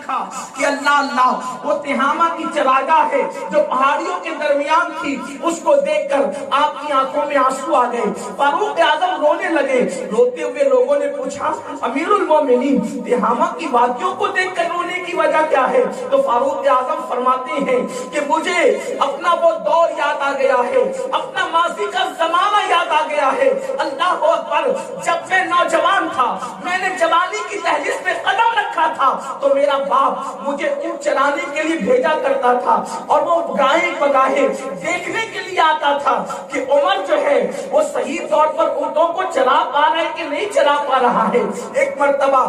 دیکھا کہ اللہ اللہ وہ تہامہ کی چراگاہ ہے جو پہاڑیوں کے درمیان تھی، اس کو دیکھ کر آپ کی آنکھوں میں آنسو آ گئے۔ فاروق اعظم رونے لگے۔ روتے ہوئے لوگوں نے پوچھا امیر المومنین تہامہ کی وادیوں کو دیکھ کر رونے کی وجہ کیا ہے؟ تو فاروق اعظم فرماتے ہیں کہ مجھے اپنا وہ دور یاد آ گیا ہے، اپنا ماضی کا زمانہ یاد آ گیا ہے۔ اللہ اکبر، جب میں نوجوان تھا، میں نے جوانی کی دہلیز پہ قدم رکھا تھا تو میرا باپ مجھے اونٹ چلانے کے لیے بھیجا کرتا تھا، اور وہ گاہیں بگاہیں دیکھنے کے لیے آتا تھا کہ عمر جو ہے وہ صحیح طور پر اونٹوں کو چلا پا رہا ہے کہ نہیں چلا پا رہا ہے۔ ایک مرتبہ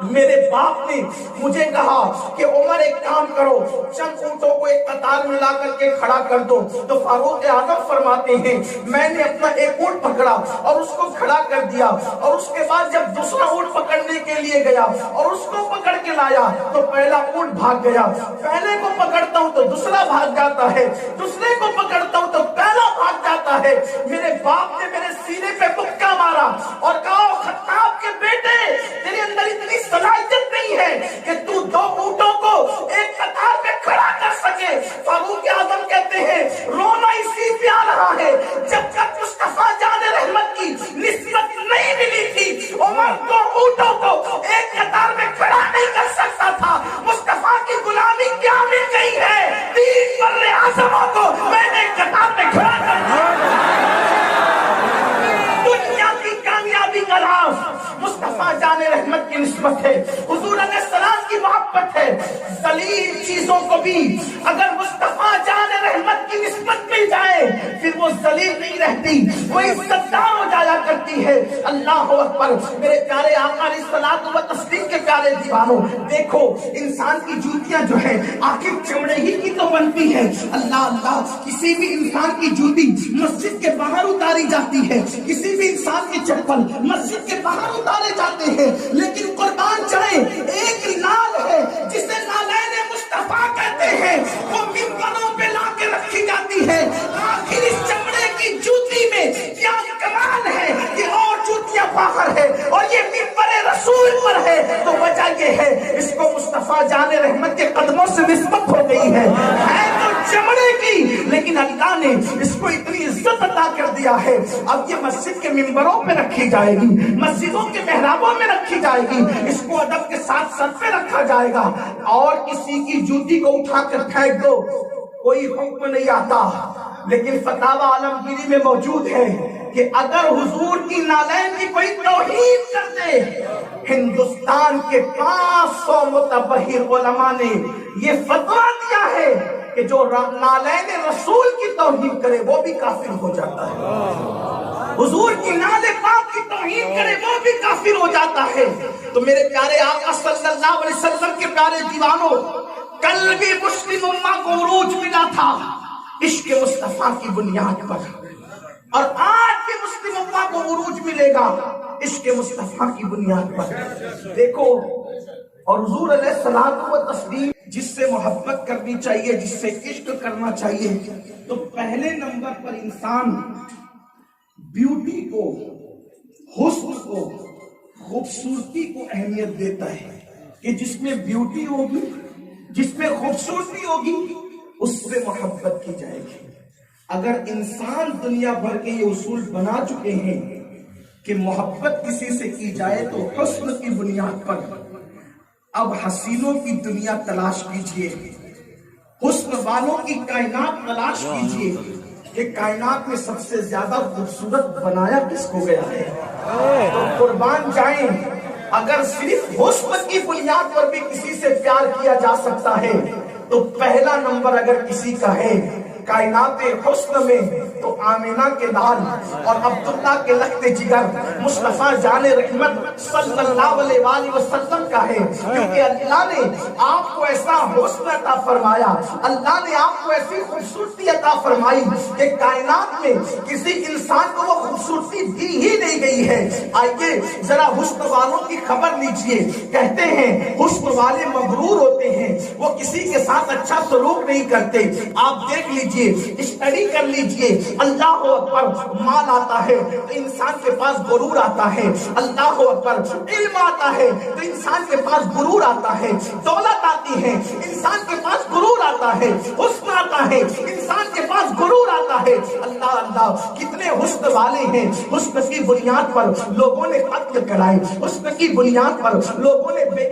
میرے باپ نے مجھے کہا کہ عمر ایک کام کرو، چند اونٹوں کو ایک قطار میں لا کر کے کھڑا کر دو۔ تو فاروق اعظم فرماتے ہیں میں نے اپنا ایک اونٹ پکڑا اور اس کو کھڑا کر دیا، اور اس کے بعد جب دوسرا اونٹ پکڑنے کے لیے گیا اور اس کو پکڑ کے لایا تو پہلا اونٹ بھاگ گیا۔ پہلے کو پکڑتا ہوں تو دوسرا بھاگ جاتا ہے، دوسرے کو پکڑتا ہوں تو پہلا بھاگ جاتا ہے۔ میرے باپ نے میرے سینے پہ مکہ مارا اور کہا خطاب کے بیٹے تیرے اندر اتنی صلاحیت نہیں ہے کہ تو دو اونٹوں کو ایک قطار میں کھڑا کر سکے۔ فاروق اعظم کہتے ہیں رونا اسی پہ آ رہا ہے جب تک مصطفیٰ جان رحمت کی نسبت نہیں ملی تھی عمر دو اونٹوں کو ایک قطار میں کھڑا نہیں کر سکتا تھا۔ مصطفیٰ کی غلامی کیا مل گئی ہے؟ تین بر اعظموں کو میں نے قطار میں کھڑا کر دیا۔ دنیا کی کامیابی کا راز مصطفیٰ جان رحمت کی نسبت ہے، حضور علیہ السلام کی محبت ہے۔ ذلیل چیزوں کو بھی اگر مصطفیٰ جان رحمت کی نسبت مل جائے پھر وہ ذلیل نہیں رہتی، وہ عزتدار ہو جایا کرتی ہے۔ اللہ اکبر، میرے پیارے آقا علیہ الصلوۃ والتسلیم کے پیارے دیوانوں، دیکھو انسان کی جوتیاں جو ہے آخر چمڑے ہی کی تو بنتی ہے۔ اللہ اللہ، کسی بھی انسان کی جوتی مسجد کے باہر اتاری جاتی ہے، کسی بھی انسان کی چپل مسجد کے باہر اتارے جاتے ہیں، لیکن قربان جائے ایک نال ہے جسے نالین مصطفیٰ کہتے ہیں، وہ ممبروں پہ لا کے رکھی جاتی ہے۔ آخر اس چمڑے کی جوتی میں کیا کمال ہے کہ اور جوتیاں باہر ہے اور یہ ممبر رسول پر ہے؟ تو وجہ یہ ہے اس کو مصطفیٰ جان رحمت کے قدموں سے نسبت ہو گئی ہے تو چمڑے کی، لیکن اللہ نے اس کو اتنی عزت عطا کر دیا ہے اب یہ مسجد کے ممبروں پہ رکھی جائے گی، مسجدوں کے محرابوں میں رکھی جائے گی، اس کو ادب کے ساتھ سر پہ رکھا جائے گا۔ اور کسی کی جوتی کو اٹھا کر پھینک دو کوئی حکم نہیں آتا، لیکن فتاوی عالمگیری میں موجود ہے کہ اگر حضور کی نالین کی کوئی توہین کر دے، ہندوستان کے 500 متبحر علماء نے یہ فتویٰ دیا ہے کہ جو نالین رسول کی توہین کرے وہ بھی کافر ہو جاتا ہے، حضور کی نال پاک کی توہین کرے وہ بھی کافر ہو جاتا ہے۔ تو میرے پیارے آقا صلی اللہ علیہ وسلم کے پیارے دیوانوں، کل بھی مسلم امہ کو عروج ملا تھا عشق مصطفیٰ کی بنیاد پر، اور آج بھی مسلم امہ کو عروج ملے گا عشق مصطفیٰ کی بنیاد پر۔ دیکھو، اور حضور علیہ الصلوۃ والتسلیم جس سے محبت کرنی چاہیے، جس سے عشق کرنا چاہیے، تو پہلے نمبر پر انسان بیوٹی کو، حسن کو، خوبصورتی کو اہمیت دیتا ہے کہ جس میں بیوٹی ہوگی، جس میں خوبصورتی ہوگی، اس سے محبت کی جائے گی۔ اگر انسان دنیا بھر کے یہ اصول بنا چکے ہیں کہ محبت کسی سے کی جائے تو حسن کی بنیاد پر، اب حسینوں کی دنیا تلاش کیجئے، حسن والوں کی کائنات تلاش کیجئے کہ کائنات میں سب سے زیادہ خوبصورت بنایا کس کو گیا ہے۔ تو قربان جائیں، اگر صرف حسن کی بنیاد پر بھی کسی سے پیار کیا جا سکتا ہے تو پہلا نمبر اگر کسی کا ہے کائنات حسن میں تو آمینہ کے لال اور عبداللہ کے لخت جگر مصطفیٰ جان رحمت صلی اللہ علیہ وآلہ وسلم کا ہے، کیونکہ اللہ نے آپ کو ایسا حسن عطا فرمایا، اللہ نے آپ کو ایسی خوبصورتی عطا فرمائی کہ کائنات میں کسی انسان کو وہ خوبصورتی دی ہی نہیں گئی ہے۔ آئیے ذرا حسن والوں کی خبر لیجئے، کہتے ہیں حسن والے مغرور ہوتے ہیں، وہ کسی کے ساتھ اچھا سلوک نہیں کرتے۔ آپ دیکھ لیجئے، اسٹڈی کر لیجئے، اللہ اکبر، مال آتا ہے تو انسان کے پاس غرور آتا ہے، اللہ اکبر، علم آتا ہے تو انسان کے پاس غرور آتا ہے، دولت آتا آتی ہیں، انسان کے پاس غرور آتا ہے، حسن آتا ہے، انسان کے پاس غرور آتا ہے۔ اللہ اللہ کتنے حسن والے ہیں، حسن کی بنیاد پر لوگوں نے قتل کرائے، حسن کی بنیاد پر لوگوں نے بے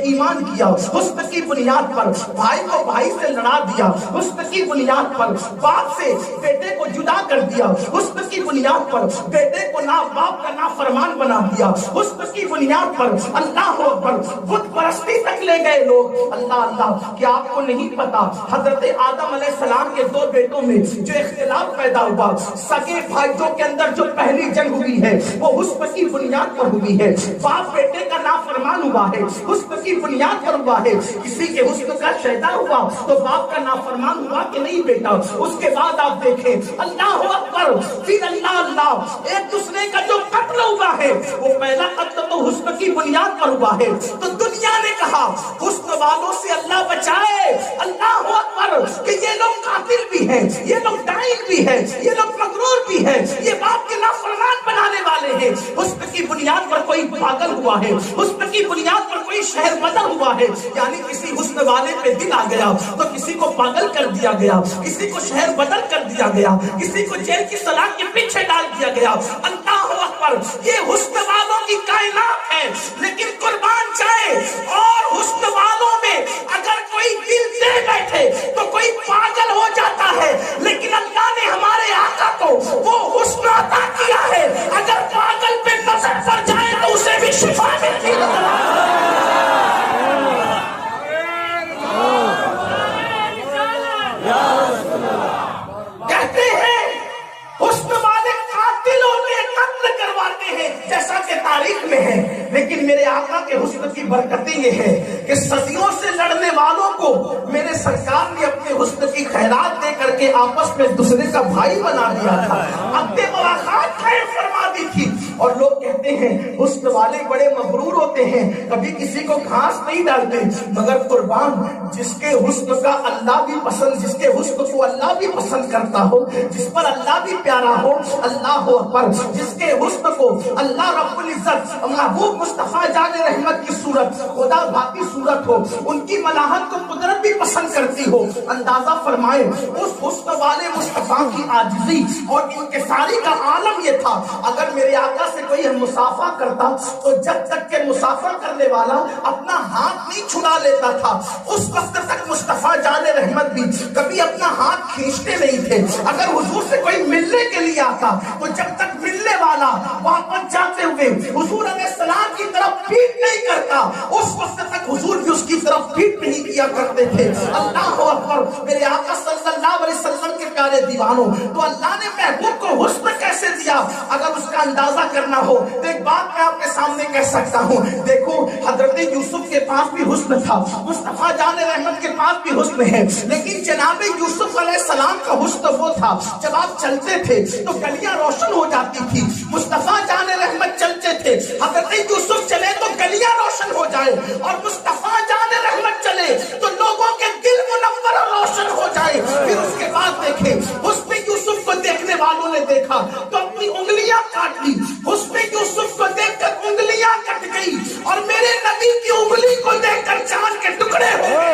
ایمان کیا، حسن کی بنیاد پر بھائی کو بھائی سے لڑا دیا، حسن کی بنیاد پر باپ سے بیٹے کو جدا کر دیا، حسن کی بنیاد پر بیٹے کو باپ کا نافرمان بنا دیا، حسن کی بنیاد پر اللہ اکبر بت پرستی تک لے گئے لوگ۔ اللہ اللہ کیا آپ کو نہیں پتا حضرت آدم علیہ السلام کے دو بیٹوں میں جو اختلاف پیدا ہوا، سگے بھائیوں کے اندر جو پہلی جنگ ہوئی ہے وہ حسن کی بنیاد پر ہوئی ہے، باپ بیٹے کا نافرمان ہوا ہے، حسن کی بنیاد پر ہوا ہے۔ کسی کے حسن کا شیدا ہوا تو باپ کا نافرمان ہوا کہ نہیں بیٹا؟ اس کے بعد آپ دیکھیں اللہ اکبر، پھر اللہ اللہ ایک دوسرے کا جو قتل ہوا ہے وہ پہلا قتل تو حسن کی بنیاد پر ہوا ہے۔ تو دنیا نے کہا حسن والوں سے اللہ بچائے، اللہ اکبر، کہ یہ لوگ قاتل بھی ہیں، یہ لوگ ڈائن بھی ہیں، یہ لوگ مغرور بھی ہیں، یہ باپ کے نافرمان بنانے والے ہیں۔ حسن کی بنیاد پر کوئی پاگل ہوا ہے، حسن کی بنیاد پر کوئی شہر بدر ہوا ہے، یعنی کسی حسن والے پہ دل آ گیا تو کسی کو پاگل کر دیا گیا، کسی کو شہر بدر کر دیا گیا، کسی کو جیل کی سلاخ کے پیچھے ڈال دیا گیا۔ اللہ اکبر، یہ حسن والوں کی کائنات ہے، لیکن قربان جائے اور حسن والوں میں اگر کوئی دل دے بیٹھے تو کوئی پاگل ہو جاتا ہے، لیکن اللہ نے ہمارے آقا کو وہ حسن عطا کیا ہے، اگر پاگل پہ نظر پڑ جائے تو اسے بھی شفا ملتی ہے۔ کہتے ہیں حسن والے قاتل ہوتے ہیں، قتل کرواتے ہیں جیسا کہ تاریخ میں ہے، لیکن میرے آقا کے حسن کی برکتیں یہ ہے کہ صدیوں سے لڑنے والوں کو میرے سرکار نے اپنے حسن کی خیرات دے کر کے آپس میں دوسرے کا بھائی بنا دیا تھا، عقد مواخات قائم فرما دی تھی۔ اور لوگ کہتے ہیں حسن والے بڑے مغرور ہوتے ہیں، کبھی کسی کو گھاس نہیں ڈالتے، مگر قربان جس کے حسن کا اللہ بھی پسند، جس کے حسن کو اللہ بھی پسند کرتا ہو، جس پر اللہ بھی پیارا ہو، اللہ اکبر، جس کے حسن کو اللہ رب العزت محبوب مصطفیٰ جان رحمت کی صورت، خدا بھاتی صورت ہو، ان کی ملاحت کو قدرت بھی پسند کرتی ہو، اندازہ فرمائے اس حسن والے مصطفیٰ کی عاجزی اور انکساری کا عالم یہ تھا۔ اگر میرے آقا سے کوئی مسافہ کرتا تو جب تک کہ مسافہ کرنے والا اپنا ہاتھ نہیں چھڑا لیتا تھا، اس وقت تک مصطفیٰ جان رحمت بھی کبھی اپنا ہاتھ کھینچتے نہیں تھے۔ اگر حضور سے کوئی ملنے کے لیے آتا تو جب تک ملنے والا واپس جاتے ہوئے حضور علیہ السلام کی طرف پیٹ نہیں کرتا، اس وقت تک حضور بھی اس کی طرف پیٹ نہیں کیا کرتے تھے۔ اللہ اکبر، میرے آقا صلی اللہ علیہ وسلم کے پیارے دیوانوں، تو اللہ نے محبوب کو حسن کیسے دیا؟ اگر اس کا اندازہ کرنا ہو تو ایک بات میں آپ کے سامنے کہہ سکتا ہوں، دیکھو حضرت یوسف کے پاس بھی حسن تھا، مصطفیٰ جان رحمت کے پاس بھی حسن ہے، لیکن جناب یوسف علیہ السلام کا حسن وہ تھا جب آپ چلتے تھے تو گلیاں روشن ہو جاتی تھی، مصطفیٰ جان رحمت چلتے تھے، حضرت یوسف چلے تو گلیاں روشن ہو جائے، اور مصطفیٰ جان رحمت چلے تو لوگوں کے دل منور اور روشن ہو جائے۔ پھر اس کے بعد دیکھیں حسن یوسف کو دیکھنے والوں نے دیکھا تو اپنی انگلیاں کاٹ لی، حسن یوسف کو دیکھ کر انگلیاں کٹ گئی، اور میرے نبی کی انگلی کو دیکھ کر چاند کے ٹکڑے ہو گئے۔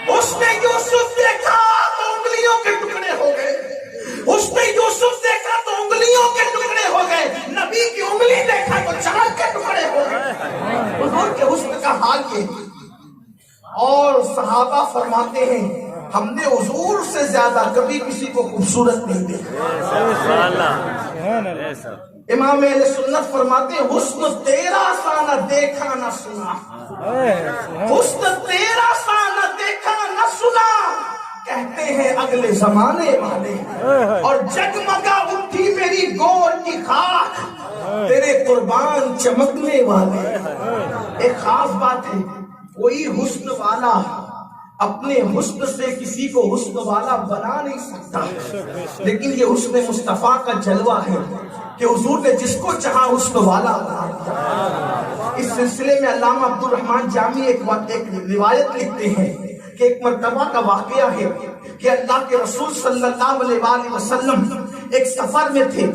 حسن یوسف دیکھا تو انگلیوں کے ٹکڑے ہو گئے، حسن یوسف دیکھا تو انگلیوں کے ٹکڑے ہو گئے، نبی کی انگلی دیکھا تو چاند کے ٹکڑے ہو گئے۔ حضور کے حسن کا حال یہ، اور صحابہ فرماتے ہیں ہم نے حضور سے زیادہ کبھی کسی کو خوبصورت نہیں دیکھا۔ امام اہل سنت فرماتے ہیں حسن تیرا سا نہ دیکھا نہ سنا، حسن تیرا سا نہ دیکھا نہ سنا، کہتے ہیں اگلے زمانے والے، اور جگمگا اٹھی میری گور کی خاک تیرے قربان چمکنے والے۔ ایک خاص بات ہے، کوئی حسن والا اپنے حسن سے کسی کو حسن والا بنا نہیں سکتا، لیکن یہ حسن مصطفیٰ کا جلوہ ہے کہ حضور نے جس کو چاہا حسن والا بنا دیا۔ اس سلسلے میں علامہ عبد الرحمن جامی ایک روایت لکھتے ہیں کہ ایک مرتبہ کا واقعہ ہے کہ اللہ کے رسول صلی اللہ علیہ وسلم ایک سفر میں تھے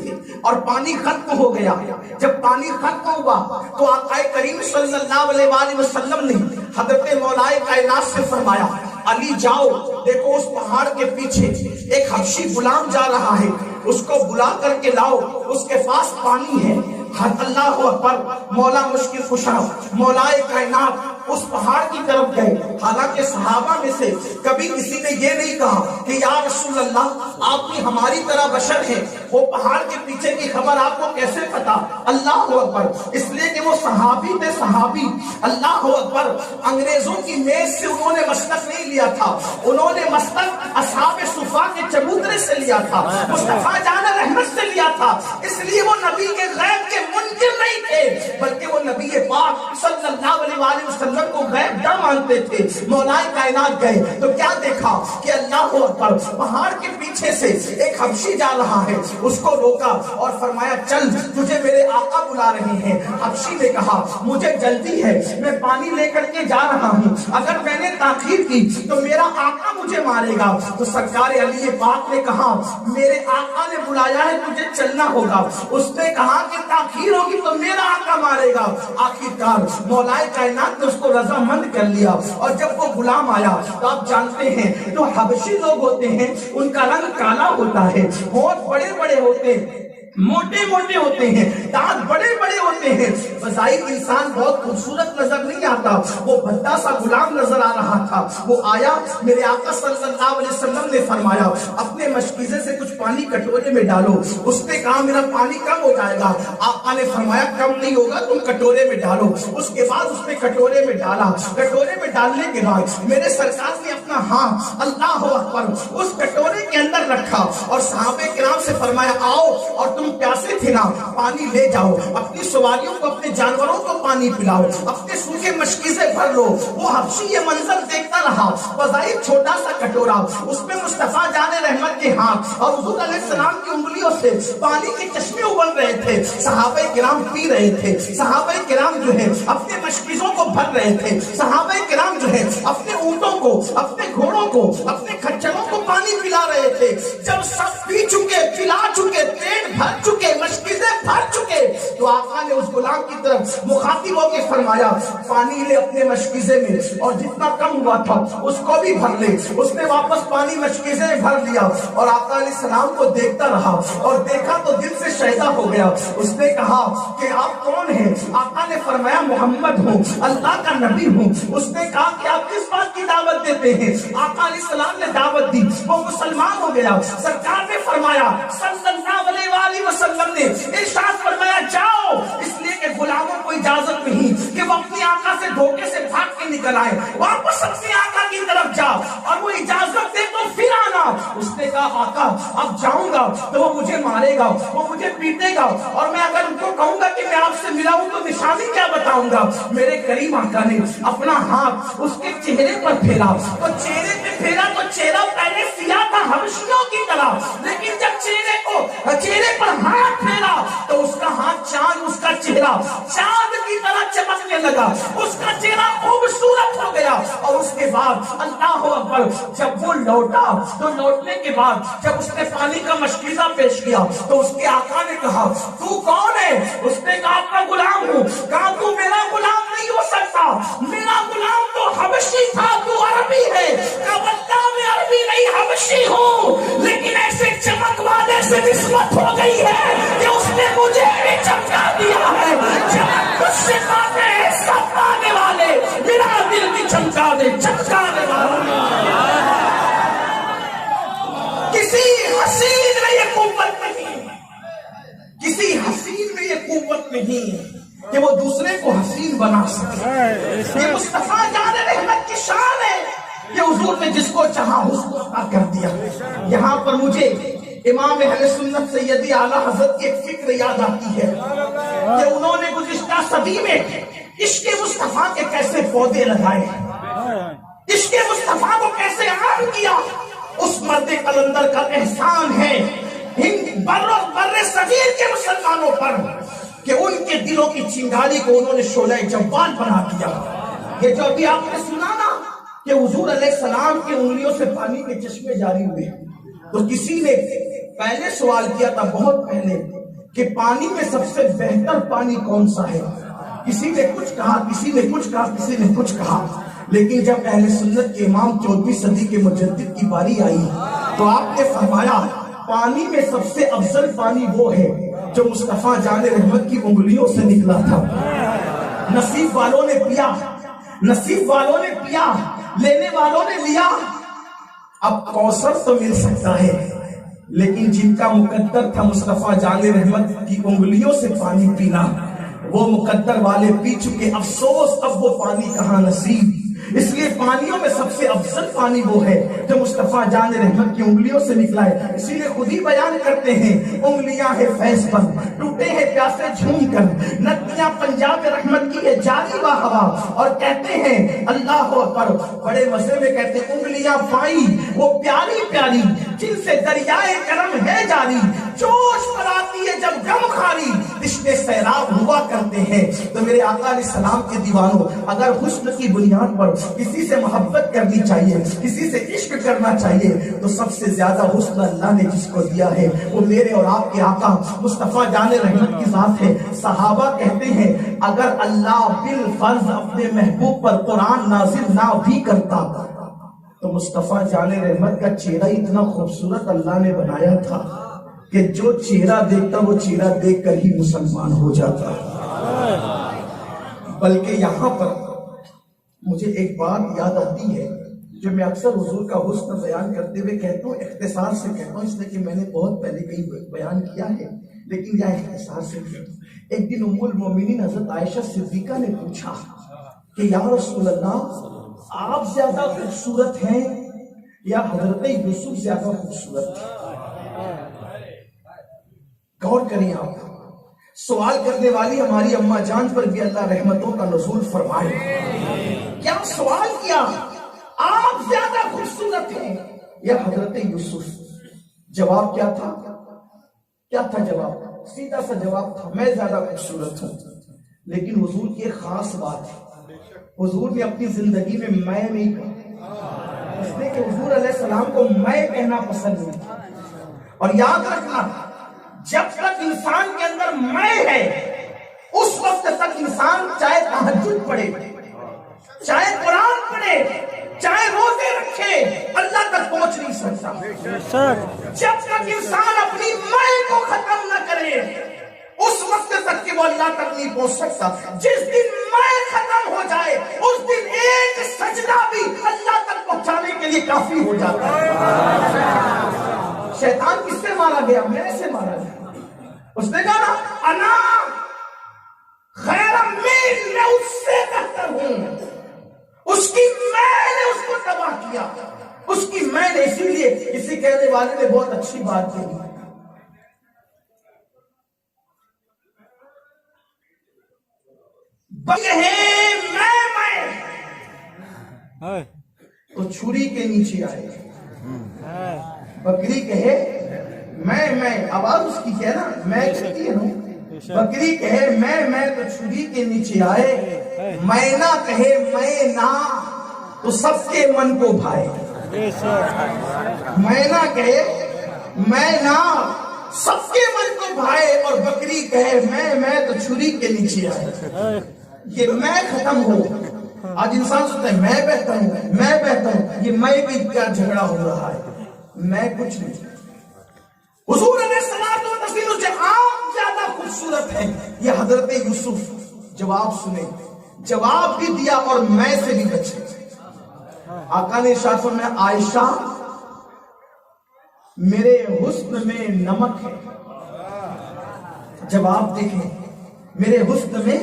اور پانی ختم ہو گیا. جب پانی ختم ہوا تو آقا کریم صلی اللہ علیہ وآلہ وسلم نے حضرت مولائے کائنات سے فرمایا علی جاؤ دیکھو اس پہاڑ کے پیچھے ایک حبشی غلام جا رہا ہے, اس کو بلا کر کے لاؤ, اس کے پاس پانی ہے. اللہ اکبر. مولا مشکل کشا مولائے کائنات اس پہاڑ کی طرف گئے. حالانکہ صحابہ میں سے کبھی کسی نے یہ نہیں کہا کہ یا رسول اللہ آپ بھی ہماری طرح بشر ہیں, وہ پہاڑ کے پیچھے کی خبر آپ کو کیسے پتا؟ اللہ اکبر. اس لیے کہ وہ صحابی تھے, صحابی. اللہ اکبر. انگریزوں کی میز سے انہوں نے مسلک نہیں لیا تھا, انہوں نے مسلک اصحاب صفا کے چبوترے سے لیا تھا, مصطفیٰ جان رحمت سے لیا تھا. اس لیے وہ نبی کے غیب کے منکر نہیں تھے, بلکہ وہ نبی پاک صلی اللہ علیہ وآلہ وسلم کو غیب نہ مانتے تھے. مولائے کائنات گئے تو کیا دیکھا کہ اللہ اکبر پہاڑ کے پیچھے سے ایک حبشی جا رہا ہے. اس کو روکا اور فرمایا چل تجھے میرے آقا بلا رہے ہیں. حبشی نے کہا مجھے جلدی ہے, میں پانی لے کر کے جا رہا ہوں, اگر میں نے تاخیر کی تو میرا آقا مجھے مارے گا. تو سرکار علی پاک نے کہا میرے آقا نے بلایا ہے تجھے چلنا ہوگا. اس نے کہا کہ تاخیر ہوگی تو میرا آقا مارے گا. آخرکار مولائے کائنات نے اس کو رضامند کر لیا. اور جب وہ غلام آیا تو آپ جانتے ہیں جو حبشی لوگ ہوتے ہیں ان کا رنگ کالا ہوتا ہے, ہونٹ بڑے بڑے ہوتے ہیں, موٹے موٹے ہوتے ہیں, دانت بڑے بڑے ہوتے ہیں. بظاہر انسان بہت خوبصورت نظر نہیں آتا, وہ بھدا سا غلام نظر آ رہا تھا. وہ آیا, میرے آقا صلی اللہ علیہ وسلم نے فرمایا اپنے مشکیزے سے کچھ پانی کٹورے میں ڈالو. اس نے کہا میرا پانی کم ہو جائے گا. آقا نے فرمایا کم نہیں ہوگا, تم کٹورے میں ڈالو. اس کے بعد اس نے کٹورے میں ڈالا. کٹورے میں ڈالنے کے بعد میرے سرکار نے اپنا ہاتھ اللہ اکبر اس کٹورے کے اندر رکھا اور صحابہ کرام سے فرمایا آؤ, اور تم پیاسے تھے نا پانی لے جاؤ, اپنی سواریوں کو اپنے جانوروں کو پانی پلاؤ, اپنے سوکھے مشکیزے بھر لو. وہ حبشی یہ منظر دیکھتا رہا. بظاہر چھوٹا سا کٹورا, اس میں مصطفیٰ جان رحمت کے ہاتھ اور حضور علیہ السلام کی انگلیوں سے پانی کے چشمے ابل رہے تھے. صحابہ کرام پی رہے تھے, صحابہ کرام جو ہے اپنے مشکیزوں کو بھر رہے تھے, صحابہ کرام جو ہے اپنے اونٹوں کو, اپنے گھوڑوں کو, اپنے کھچروں کو پانی پلا رہے تھے. جب سب پی چکے, پلا چکے, پیٹ بھر چکے, مشکیزیں بھر چکے, تو آقا نے اس غلام کی طرف مخاطب ہو کے فرمایا پانی لے اپنے مشکیزے میں, اور جتنا کم ہوا تھا اس کو بھی بھر لے. اس نے واپس پانی مشکیزے میں بھر لیا اور آقا علیہ السلام کو دیکھتا رہا, اور دیکھا تو دل سے شیدا ہو گیا. اس نے کہا کہ آپ کون ہیں؟ آقا نے فرمایا محمد ہوں, اللہ کا نبی ہوں. اس نے کہا کہ آپ کس بات کی دعوت دیتے ہیں؟ آقا علیہ السلام نے دعوت دی, وہ مسلمان ہو گیا. سرکار نے فرمایا صلی اللہ علیہ وآلہ وسلم نے ارشاد فرمایا جاؤ, اس لیے کہ غلاموں کو اجازت نہیں کہ وہ اپنی آقا سے دھوکے سے بھاگ کے نکل آئے, واپس اپنی آقا کی طرف جا, اور وہ اجازت دے تو پھر آنا. اس نے کہا آقا اب جاؤں گا تو وہ مجھے مارے گا, وہ مجھے پیٹے گا, اور میں اگر ان کو کہوں گا کہ میں آپ سے ملا ہوں تو نشانی کیا بتاؤں گا؟ میرے کریم آقا نے اپنا ہاتھ اس کے چہرے پر پھیلا, تو چہرے پہ پھیلا تو چہرہ پہلے سیاہ تھا حبشیوں کی طرح, لیکن جب چہرے پر ہاتھ پھیلا تو اس کا ہاتھ چاند, اس کا چہرہ چاند کی طرح چمکنے لگا, اس کا چہرہ خوبصورت ہو گیا. اور اس کے بعد اللہ اکبر جب وہ لوٹا تو لوٹنے کے بعد جب اس نے پانی کا مشکیزہ پیش کیا تو اس کے آقا نے کہا تو کون ہے؟ اس نے کہا آپ کا غلام ہوں. کہا تو میرا غلام نہیں ہو سکتا, میرا غلام تو حبشی تھا, تو عربی ہے. کہا واللہ میں عربی نہیں حبشی ہوں, لیکن ایسے چمک والے سے نسبت ہو گئی ہے کہ اس نے مجھے بھی چمکا دیا ہے. چمک کچھ سے پاتے ہیں سب پانے والے, میرا دل بھی چمکا دے, چمکانے والے. کسی حسین میں یہ قوت نہیں, کسی حسین میں یہ قوت نہیں کہ وہ دوسرے کو حسین بنا سکے. یہ مصطفیٰ جان رحمت کی شان ہے کہ حضور نے جس کو چاہا حسن عطا کر دیا. یہاں پر مجھے امام اہل سنت سیدی اعلیٰ حضرت کی ایک فکر یاد آتی ہے کہ انہوں نے گزشتہ صدی میں عشق مصطفیٰ کے کیسے پودے لگائے, عشق مصطفیٰ کو کیسے عام کیا. اس مرد قلندر کا احسان ہے ہند بر صغیر کے مسلمانوں پر کہ ان کے دلوں کی چنگاری کو انہوں نے شعلہ جوال بنا دیا. یہ جو ابھی آپ نے سنا نا کہ حضور علیہ السلام کی انگلیوں سے پانی کے چشمے جاری ہوئے, تو کسی نے پہلے سوال کیا تھا بہت پہلے کہ پانی میں سب سے بہتر پانی کون سا ہے. کسی نے کچھ کہا, کسی نے کچھ کہا, کسی نے کچھ کہا, لیکن جب اہل سنت کے امام 14ویں صدی کے مجدد کی باری آئی تو آپ نے فرمایا پانی میں سب سے افضل پانی وہ ہے جو مصطفیٰ جان رحمت کی انگلیوں سے نکلا تھا. نصیب والوں نے پیا, نصیب والوں نے پیا, لینے والوں نے لیا. اب کوثر تو مل سکتا ہے, لیکن جن کا مقدر تھا مصطفیٰ جان رحمت کی انگلیوں سے پانی پینا, وہ مقدر والے پی چکے. افسوس اب وہ پانی کہاں نصیب. اس لیے پانیوں میں سب سے افضل پانی وہ ہے جو مصطفیٰ جان رحمت کی انگلیوں سے نکلا ہے. اسی لیے خود ہی بیان کرتے ہیں انگلیاں ہیں فیض پر, ٹوٹے ہیں پیاسے جھوم کر, ندیاں پنجاب رحمت کی ہے جاری و ہوا. اور کہتے ہیں اللہ اکبر, بڑے مزے میں کہتے ہیں انگلیاں پائی وہ پیاری پیاری جن سے دریائے کرم ہے جاری. جوش پر آتی ہے جب غم خاری, رشتے سیراب ہوا کرتے ہیں. تو میرے آقا علیہ السلام کے دیوانوں, اگر حسن کی بنیاد پر کسی سے محبت کرنی چاہیے, کسی سے عشق کرنا چاہیے, تو سب سے زیادہ حسن اللہ نے جس کو دیا ہے وہ میرے اور آپ کے آقا مصطفیٰ جان رحمت کی ذات ہے. صحابہ کہتے ہیں اگر اللہ بالفرض اپنے محبوب پر قرآن نازل نہ بھی کرتا تو مصطفیٰ جان رحمت کا چہرہ اتنا خوبصورت اللہ نے بنایا تھا کہ جو چہرہ دیکھتا وہ چہرہ دیکھ کر ہی مسلمان ہو جاتا. بلکہ یہاں پر مجھے ایک بات یاد آتی ہے جو میں اکثر حضور کا حسن بیان کرتے ہوئے کہتا ہوں, اختصار سے کہتا ہوں اس لیے کہ میں نے بہت پہلے کہیں بیان کیا ہے, لیکن یہ اختصار سے کہتا ہوں. ایک دن ام المومنین حضرت عائشہ صدیقہ نے پوچھا کہ یا رسول اللہ آپ زیادہ خوبصورت ہیں یا حضرت یوسف زیادہ خوبصورت ہیں؟ غور کریں آپ. سوال کرنے والی ہماری اماں جان پر بھی اللہ رحمتوں کا نزول فرمائے. کیا سوال کیا آپ زیادہ خوبصورت ہیں یا حضرت یوسف؟ جواب کیا تھا؟ کیا تھا جواب؟ سیدھا سا جواب تھا میں زیادہ خوبصورت ہوں. لیکن حضور کی ایک خاص بات ہے, حضور نے اپنی زندگی میں نہیں کہا, اس لیے کہ حضور علیہ السلام کو میں کہنا پسند نہیں. اور یاد رکھنا جب تک انسان کے اندر میں ہے اس وقت تک انسان چاہے تہجد پڑھے, چاہے قرآن پڑھے, چاہے روزے رکھے, اللہ تک پہنچ نہیں سکتا. جب تک انسان اپنی میں کو ختم نہ کرے اس وقت تک کہ وہ اللہ تک نہیں پہنچ سکتا. جس دن میں ختم ہو جائے اس دن ایک سجدہ بھی اللہ تک پہنچانے کے لیے کافی ہو جاتا ہے. شیطان کس سے مارا گیا؟ میرے سے مارا گیا. اس نے کہا نا انا خیر من, میں اس سے بہتر ہوں. اس کی میں نے اس کو تباہ کیا, اس کی میں نے. اسی لیے کسی کہنے والے نے بہت اچھی بات کہی, میں تو چھری کے نیچے آئے. بکری کہے میں, آواز اس کی کہنا میں کہتی ہے نا, بکری کہے میں تو چھری کے نیچے آئے. مینا کہے میں نہ تو سب کے من کو بھائے. مینا کہے میں نہ سب کے من کو بھائے, اور بکری کہے میں تو چھری کے نیچے آئے. یہ میں ختم ہو. آج انسان سوچتا ہے میں بہتر ہوں, میں بہتر ہوں. یہ میں بھی کیا جھگڑا ہو رہا ہے, میں کچھ نہیں. حضور علیہ السلام و تسلیم سے آپ زیادہ خوبصورت ہیں یہ حضرت یوسف. جواب سنے, جواب بھی دیا اور میں سے بھی بچے. آقا نے ارشاد فرمایا عائشہ میرے حسن میں نمک ہے. جواب دیکھیں, میرے حسن میں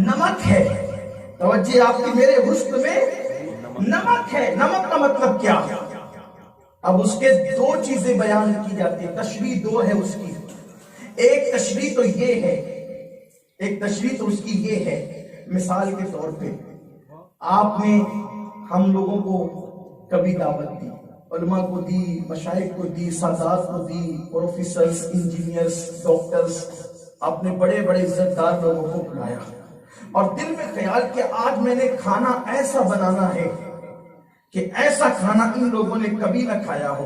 نمک ہے. توجہ آپ کی, میرے حسن میں نمک ہے. نمک کا مطلب کیا؟ اب اس کے دو چیزیں بیان کی جاتی ہیں, تشریح دو ہے اس کی. ایک تشریح تو یہ ہے, ایک تشریح تو اس کی یہ ہے, مثال کے طور پہ آپ نے ہم لوگوں کو کبھی دعوت دی, علماء کو دی, مشائخ کو دی, سادات کو دی, پروفیسرز, انجینئرز, ڈاکٹرز, آپ نے بڑے بڑے عزت دار لوگوں کو بلایا اور دل میں خیال کہ آج میں نے کھانا ایسا بنانا ہے کہ ایسا کھانا ان لوگوں نے کبھی نہ کھایا ہو.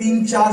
3, 4,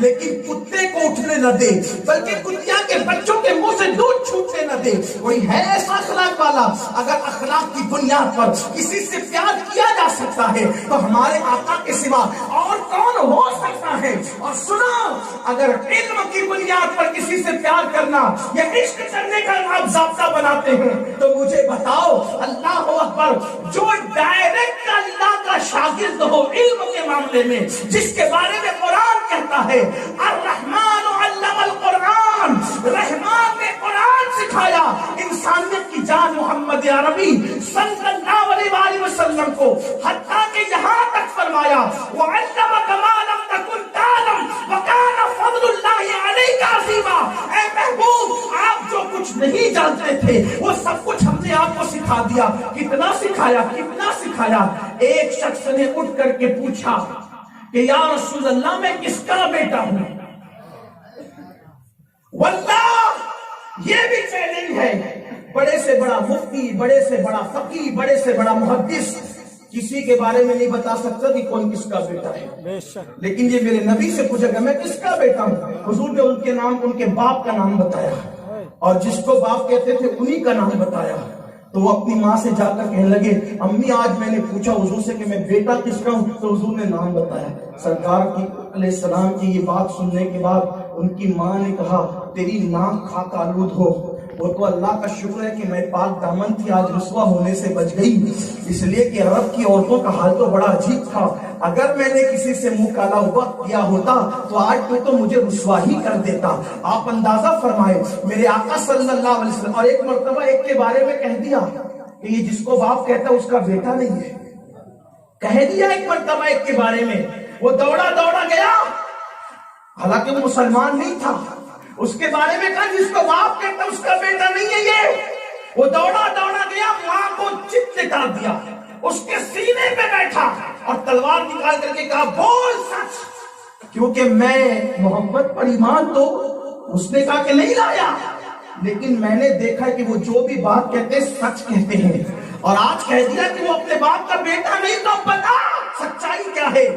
لیکن کتے کو اٹھنے نہ دے، بلکہ کتیا کے بچوں کے منہ سے دودھ چھوٹنے نہ دے۔ کوئی ہے ایسا اخلاق والا؟ اگر اخلاق کی بنیاد پر کسی سے پیار کیا جا سکتا ہے تو ہمارے آقا کے سوا اور کون ہو سکتا ہے؟ اور سنو، اگر علم کی بنیاد پر کسی سے پیار کرنا یا عشق کرنے کا آپ ضابطہ بناتے ہیں تو مجھے بتاؤ، اللہ اکبر، جو ڈائریکٹ اللہ کا شاگرد ہو علم کے معاملے میں، جس کے بارے میں قرآن کہتا ہے الرحمن علم القرآن، رحمان نے قرآن سکھایا انسانیت کی جان محمد عربی صلی اللہ علیہ وآلہ وسلم کو، حتیٰ کہ یہاں تک فرمایا وَعَلَّمَكَ مَا لَمْ تَكُنْ تَعْلَمْ وَكَانَ فَضْلُ اللَّهِ عَلَيْكَ عَظِيمًا۔ اے محبوب، آپ جو کچھ نہیں جانتے تھے وہ سب کچھ ہم نے آپ کو سکھا دیا۔ کتنا سکھایا، کتنا سکھایا؟ ایک شخص نے اٹھ کر کے پوچھا کہ یا رسول اللہ میں کس کا بیٹا ہوں؟ واللہ یہ بھی چیلنج ہے، بڑے سے بڑا مفتی، بڑے سے بڑا فقیہ، بڑے سے بڑا محدث کسی کے بارے میں نہیں بتا سکتا کہ کون کس کا بیٹا ہے، لیکن یہ میرے نبی سے پوچھا کہ میں کس کا بیٹا ہوں؟ حضور نے ان کے نام، ان کے باپ کا نام بتایا، اور جس کو باپ کہتے تھے انہی کا نام بتایا۔ تو وہ اپنی ماں سے جا کر کہنے لگے امی آج میں نے پوچھا حضور سے کہ میں بیٹا کس کا ہوں، تو حضور نے نام بتایا۔ سرکار کی علیہ السلام کی یہ بات سننے کے بعد ان کی ماں نے کہا تیری ناک خاک آلود ہو، وہ تو اللہ کا شکر ہے کہ میں پاک دامن تھی، آج رسوا ہونے سے بچ گئی، اس لیے کہ عرب کی عورتوں کا حال تو بڑا عجیب تھا، اگر میں نے کسی سے منہ کالا ہوا کیا ہوتا تو آج تو مجھے رسوا ہی کر دیتا۔ آپ اندازہ فرمائے میرے آقا صلی اللہ علیہ وسلم، اور ایک مرتبہ ایک کے بارے میں کہہ دیا کہ یہ جس کو باپ کہتا ہے اس کا بیٹا نہیں ہے، کہہ دیا ایک مرتبہ ایک کے بارے میں۔ وہ دوڑا دوڑا گیا، حالانکہ وہ مسلمان نہیں تھا، اس کے بارے میں کہا جس کو باپ کہتا ہے اس کا بیٹا نہیں ہے یہ۔ وہ دوڑا دوڑا گیا، ماں کو چت کر دیا، اس کے سینے پہ بیٹھا اور تلوار نکال کر کے کہا بول سچ، کیونکہ میں محبت پر ایمان تو اس نے کہا کہ نہیں لایا، لیکن میں نے دیکھا کہ وہ جو بھی بات کہتے سچ کہتے ہیں، اور آج کہہ دیا کہ وہ اپنے باپ کا بیٹا نہیں، تو بتا سچائی کیا ہے؟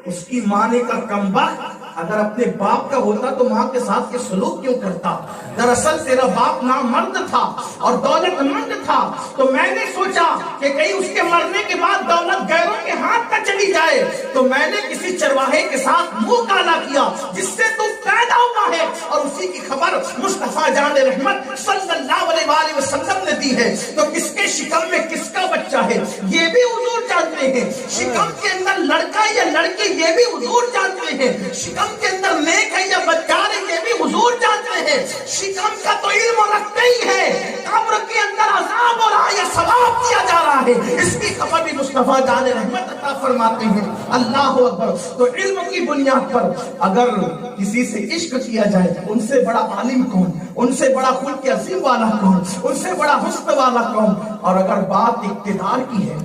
اس کی ماں نے کہا کمبخت، اگر اپنے باپ کا ہوتا تو ماں کے ساتھ یہ سلوک کیوں کرتا؟ دراصل تیرا باپ نامرد تھا اور دولت مند تھا، تو میں نے سوچا کہ کہیں اس کے مرنے کے بعد دولت غیروں کے ہاتھ نہ چلی جائے، تو میں نے کسی چرواہے کے ساتھ منہ کالا کیا جس سے تو پیدا ہوا ہے، اور اسی کی خبر مصطفیٰ جان رحمت صلی اللہ علیہ وآلہ وسلم نے دی ہے۔ تو کس کے شکم میں کس کا بچہ ہے یہ بھی حضور جانتے ہیں، شکم کے اندر لڑکا یا لڑکی یہ بھی حضور جانتے ہیں، شکم کے اندر نیک ہے یا بدکار ہے یہ بھی حضور جانتے ہیں، شکم کا تو علم رکھتے ہی ہے، قبر کے اندر عذاب ہو رہا ہے یا ثواب دیا جا رہا ہے اس کی خبر بھی مصطفیٰ جان رحمت عطا فرماتے ہیں۔ اللہ اکبر۔ تو علم کی بنیاد پر اگر کسی سے عشق کیا جائے، ان سے بڑا عالم کون، ان سے بڑا خلق عظیم والا کون، ان سے بڑا حسن والا کون؟ اور اگر بات اقتدار کی ہے،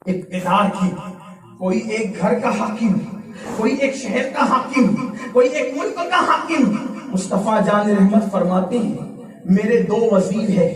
اقتدار کی، کوئی ایک گھر کا حاکم، کوئی ایک شہر کا حاکم، کوئی ایک ملک کا حاکم، مصطفیٰ جان رحمت فرماتے ہیں میرے دو وزیر ہیں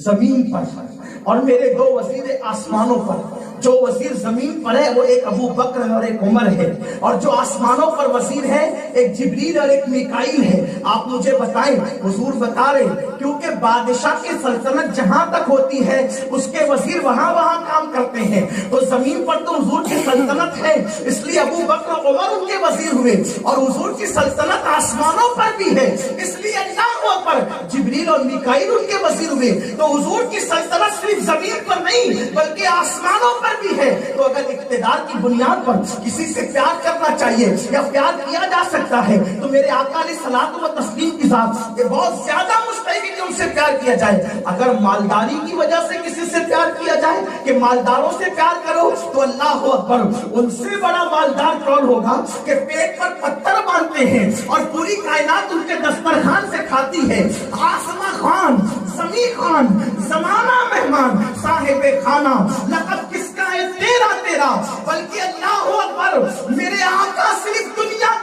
زمین پر اور میرے دو وزیر آسمانوں پر۔ جو وزیر زمین پر ہے وہ ایک ابو بکر اور ایک عمر ہے، اور جو آسمانوں پر وزیر ہے ایک جبریل اور ایک میکائیل ہے۔ آپ مجھے بتائیں، حضور بتا رہے کیونکہ بادشاہ کی سلطنت جہاں تک ہوتی ہے اس کے وزیر وہاں کام کرتے ہیں، تو زمین پر تو حضور کی سلطنت ہے، اس لیے ابو بکر اور عمر ان کے وزیر ہوئے، اور حضور کی سلطنت آسمانوں پر بھی ہے، اس لیے اللہ پر جبریل اور میکائیل ان کے وزیر ہوئے۔ تو حضور کی سلطنت صرف زمین پر نہیں بلکہ آسمانوں پر بھی ہے۔ تو اگر اقتدار کی بنیاد پر کسی سے پیار کرنا چاہیے یا پیار کیا جا سکتا ہے تو میرے آقا علیہ الصلوۃ والتسلیم کی ذات یہ بہت زیادہ مستحق ہے کہ ان سے پیار کیا جائے۔ اگر مالداری کی وجہ سے کسی سے پیار کیا جائے کہ مالداروں سے پیار کرو تو اللہ اکبر، ان سے بڑا مالدار کون ہوگا کہ پیٹ پر پتھر باندھتے ہیں اور پوری کائنات ان کے دسترخوان سے کھاتی ہے۔ آسماں خان، زمین خان، زمانہ مہمان، صاحب خانہ، لقب کس کا ہے تیرا، بلکہ اللہ اکبر، میرے آقا صرف دنیا